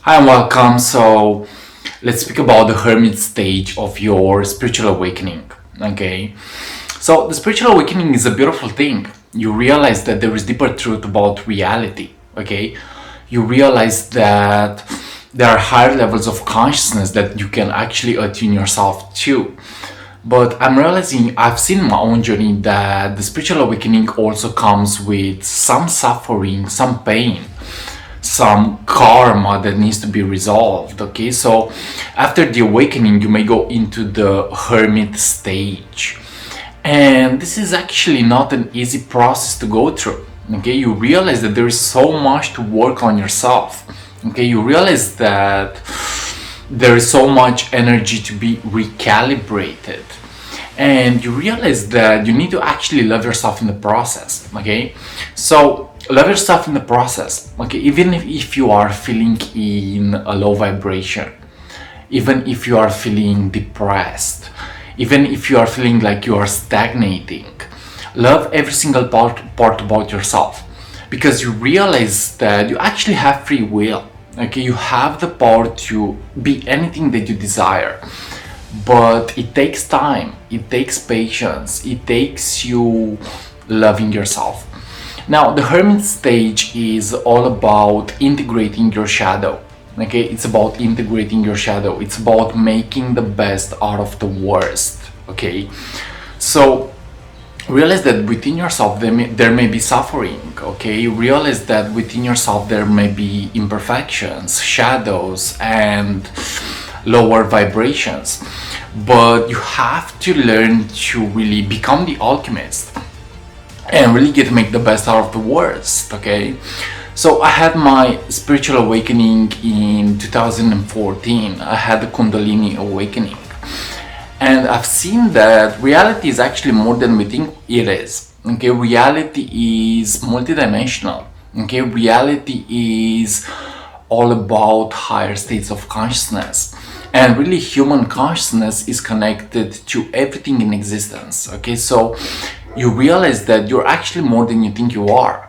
Hi and welcome. So let's speak about the hermit stage of your spiritual awakening. Okay. So the spiritual awakening is a beautiful thing. You realize that there is deeper truth about reality. Okay. You realize that there are higher levels of consciousness that you can actually attune yourself to. But I'm realizing I've seen in my own journey that the spiritual awakening also comes with some suffering, some pain, some karma that needs to be resolved. Okay, so after the awakening you may go into the hermit stage, and this is actually not an easy process to go through. Okay, you realize that there is so much to work on yourself. Okay, you realize that there is so much energy to be recalibrated, and you realize that you need to actually love yourself in the process. Okay, so love yourself in the process. Okay, even if you are feeling in a low vibration, even if you are feeling depressed, even if you are feeling like you are stagnating, love every single part about yourself, because you realize that you actually have free will. Okay, you have the power to be anything that you desire, but it takes time, it takes patience, it takes you loving yourself. Now, the hermit stage is all about integrating your shadow. Okay, it's about integrating your shadow. It's about making the best out of the worst. Okay, so realize that within yourself there may be suffering. Okay, realize that within yourself there may be imperfections, shadows, and lower vibrations. But you have to learn to really become the alchemist and really get to make the best out of the worst. Okay, so I had my spiritual awakening in 2014. I had the Kundalini awakening, and I've seen that reality is actually more than we think it is. Okay, reality is multidimensional. Okay, reality is all about higher states of consciousness, and really human consciousness is connected to everything in existence. Okay, so you realize that you're actually more than you think you are.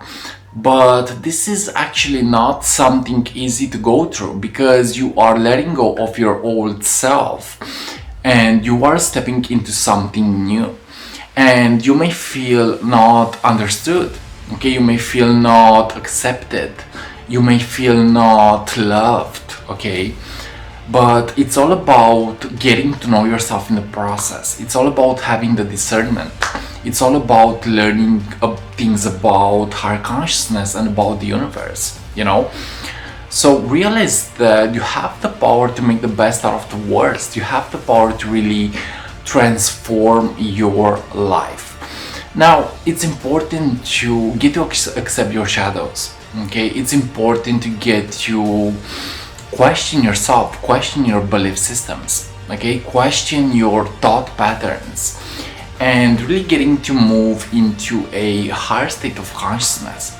But this is actually not something easy to go through, because you are letting go of your old self and you are stepping into something new, and you may feel not understood. Okay, you may feel not accepted, you may feel not loved. Okay, but it's all about getting to know yourself in the process. It's all about having the discernment. It's all about learning things about higher consciousness and about the universe, So realize that you have the power to make the best out of the worst. You have the power to really transform your life. Now, it's important to get to accept your shadows. Okay, it's important to get to question yourself, question your belief systems. Okay, question your thought patterns, and really getting to move into a higher state of consciousness.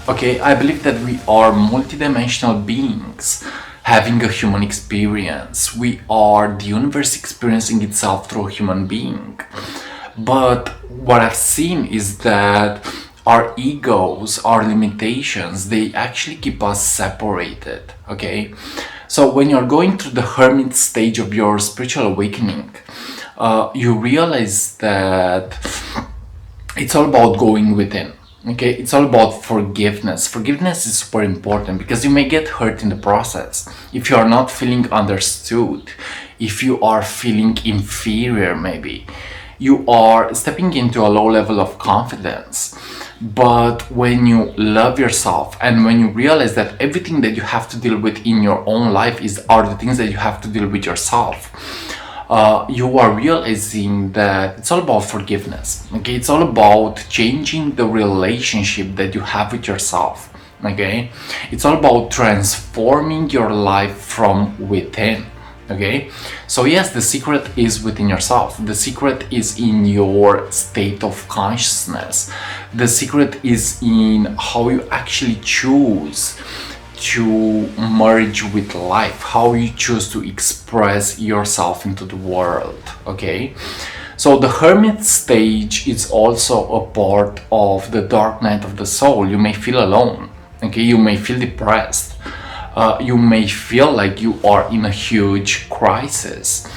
Okay, I believe that we are multidimensional beings having a human experience. We are the universe experiencing itself through a human being. But what I've seen is that our egos, our limitations, they actually keep us separated. Okay, so when you're going through the hermit stage of your spiritual awakening, you realize that it's all about going within. Okay, it's all about forgiveness. Forgiveness is super important, because you may get hurt in the process. If you are not feeling understood, if you are feeling inferior, maybe you are stepping into a low level of confidence. But when you love yourself, and when you realize that everything that you have to deal with in your own life are the things that you have to deal with yourself, you are realizing that it's all about forgiveness. Okay, it's all about changing the relationship that you have with yourself. Okay, it's all about transforming your life from within. Okay, so yes, the secret is within yourself. The secret is in your state of consciousness. The secret is in how you actually choose to merge with life, how you choose to express yourself into the world. Okay, so the hermit stage is also a part of the dark night of the soul. You may feel alone. Okay, you may feel depressed. You may feel like you are in a huge crisis.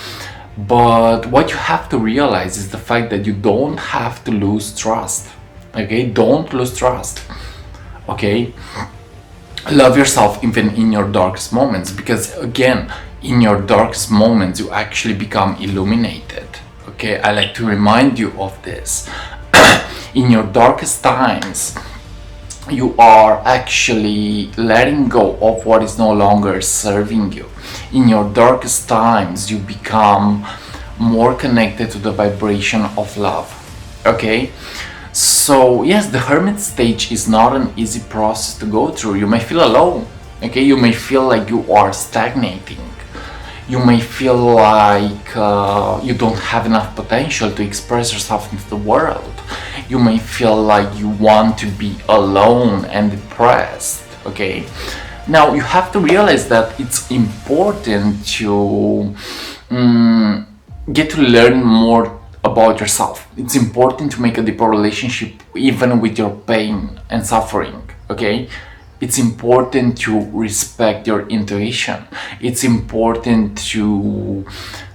But what you have to realize is the fact that you don't have to lose trust. Okay, don't lose trust. Okay, love yourself even in your darkest moments, because again, in your darkest moments you actually become illuminated. Okay, I like to remind you of this. In your darkest times, you are actually letting go of what is no longer serving you. In your darkest times, you become more connected to the vibration of love. Okay? So, yes, the hermit stage is not an easy process to go through. You may feel alone. Okay? You may feel like you are stagnating. You may feel like you don't have enough potential to express yourself into the world. You may feel like you want to be alone and depressed. Okay, now you have to realize that it's important to get to learn more about yourself. It's important to make a deeper relationship even with your pain and suffering. Okay, it's important to respect your intuition. It's important to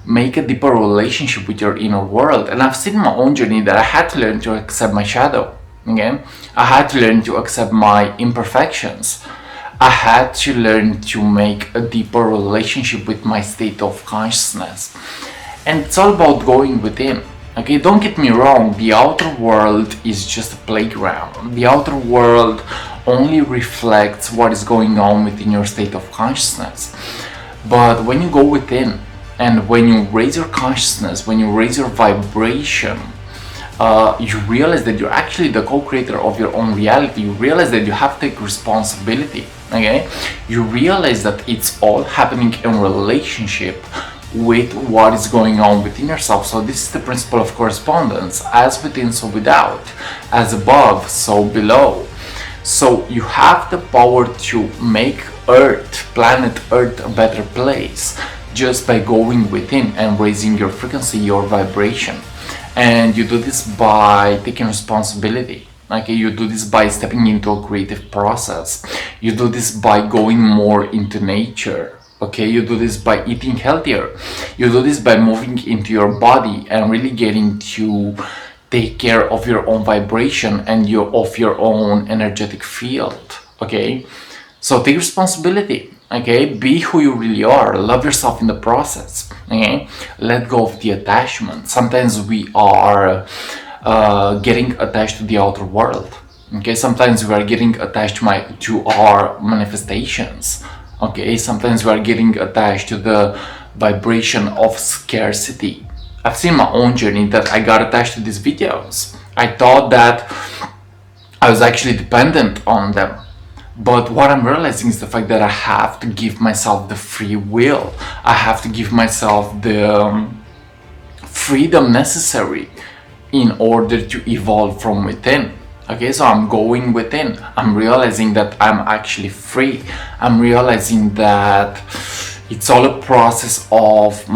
make a deeper relationship with your inner world. And I've seen my own journey that I had to learn to accept my shadow. Okay? I had to learn to accept my imperfections. I had to learn to make a deeper relationship with my state of consciousness. And it's all about going within. Okay, don't get me wrong, the outer world is just a playground. The outer world only reflects what is going on within your state of consciousness. But when you go within, and when you raise your consciousness, when you raise your vibration, you realize that you're actually the co-creator of your own reality. You realize that you have to take responsibility. Okay, you realize that it's all happening in relationship with what is going on within yourself. So this is the principle of correspondence: as within, so without; as above, so below. So you have the power to make planet Earth, a better place just by going within and raising your frequency, your vibration. And you do this by taking responsibility. Okay, you do this by stepping into a creative process. You do this by going more into nature. Okay, you do this by eating healthier. You do this by moving into your body and really getting to take care of your own vibration and of your own energetic field. Okay, so take responsibility. Okay, be who you really are. Love yourself in the process. Okay, let go of the attachment. Sometimes we are getting attached to the outer world. Okay, sometimes we are getting attached to our manifestations. Okay, sometimes we are getting attached to the vibration of scarcity. I've seen my own journey that I got attached to these videos. I thought that I was actually dependent on them. But what I'm realizing is the fact that I have to give myself the free will. I have to give myself the freedom necessary in order to evolve from within. Okay, so I'm going within. I'm realizing that I'm actually free. I'm realizing that it's all a process of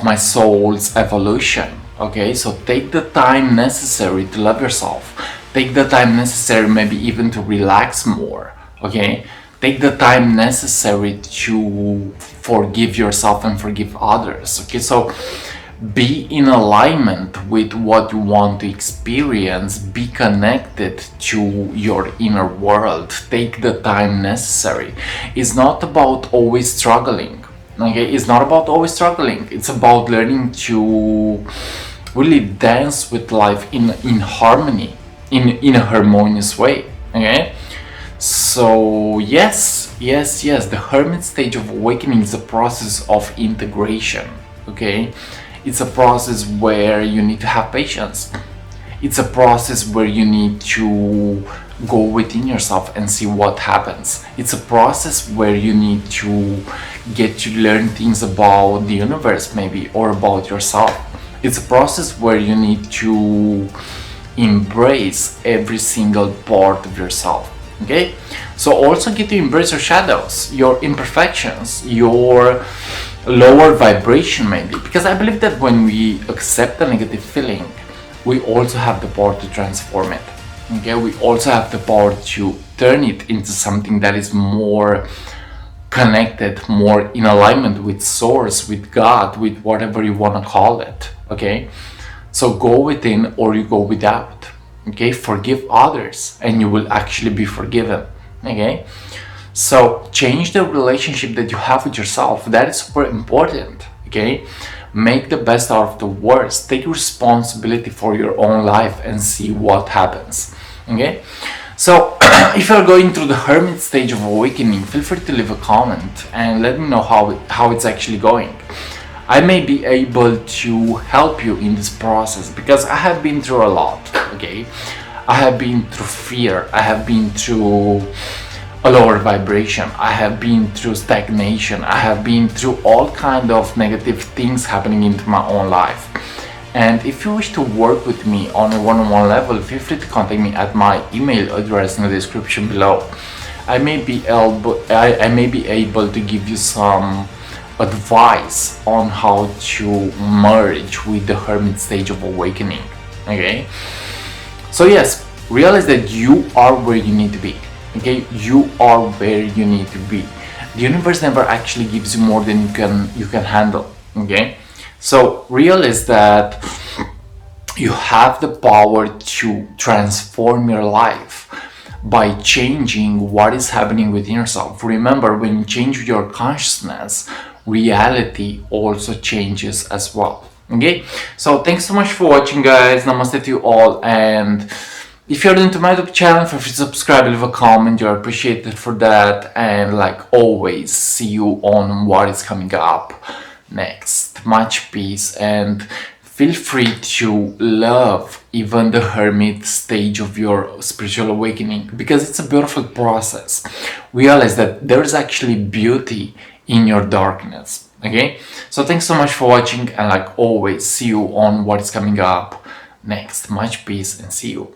my soul's evolution. Okay, so take the time necessary to love yourself. Take the time necessary maybe even to relax more. Okay, take the time necessary to forgive yourself and forgive others. Okay, so be in alignment with what you want to experience. Be connected to your inner world. Take the time necessary. It's not about always struggling. Okay, it's not about always struggling. It's about learning to really dance with life in harmony, in a harmonious way. Okay, so yes, the hermit stage of awakening is a process of integration. Okay, it's a process where you need to have patience. It's a process where you need to go within yourself and see what happens. It's a process where you need to get to learn things about the universe maybe, or about yourself. It's a process where you need to embrace every single part of yourself. Okay, so also get to embrace your shadows, your imperfections, your lower vibration maybe, because I believe that when we accept a negative feeling, we also have the power to transform it. Okay, we also have the power to turn it into something that is more connected, more in alignment with source, with God, with whatever you want to call it. Okay, so go within or you go without. Okay, forgive others and you will actually be forgiven. Okay, so change the relationship that you have with yourself. That is super important. Okay, make the best out of the worst. Take responsibility for your own life and see what happens. Okay, so if you're going through the hermit stage of awakening, feel free to leave a comment and let me know how it's actually going. I may be able to help you in this process because I have been through a lot. Okay, I have been through fear, I have been through a lower vibration, I have been through stagnation, I have been through all kind of negative things happening into my own life. And if you wish to work with me on a one-on-one level, feel free to contact me at my email address in the description below. I may be able to give you some advice on how to merge with the hermit stage of awakening. Okay, so yes, realize that you are where you need to be. Okay, you are where you need to be. The universe never actually gives you more than you can handle. Okay, so realize that you have the power to transform your life by changing what is happening within yourself. Remember, when you change your consciousness, reality also changes as well. Okay, so thanks so much for watching, guys. Namaste to you all, and if you're new to my YouTube channel, feel free to subscribe, leave a comment, you're appreciated for that, and like always, see you on what is coming up next. Much peace, and feel free to love even the hermit stage of your spiritual awakening, because it's a beautiful process. Realize that there's actually beauty in your darkness. Okay, so thanks so much for watching, and like always, see you on what is coming up next. Much peace and see you.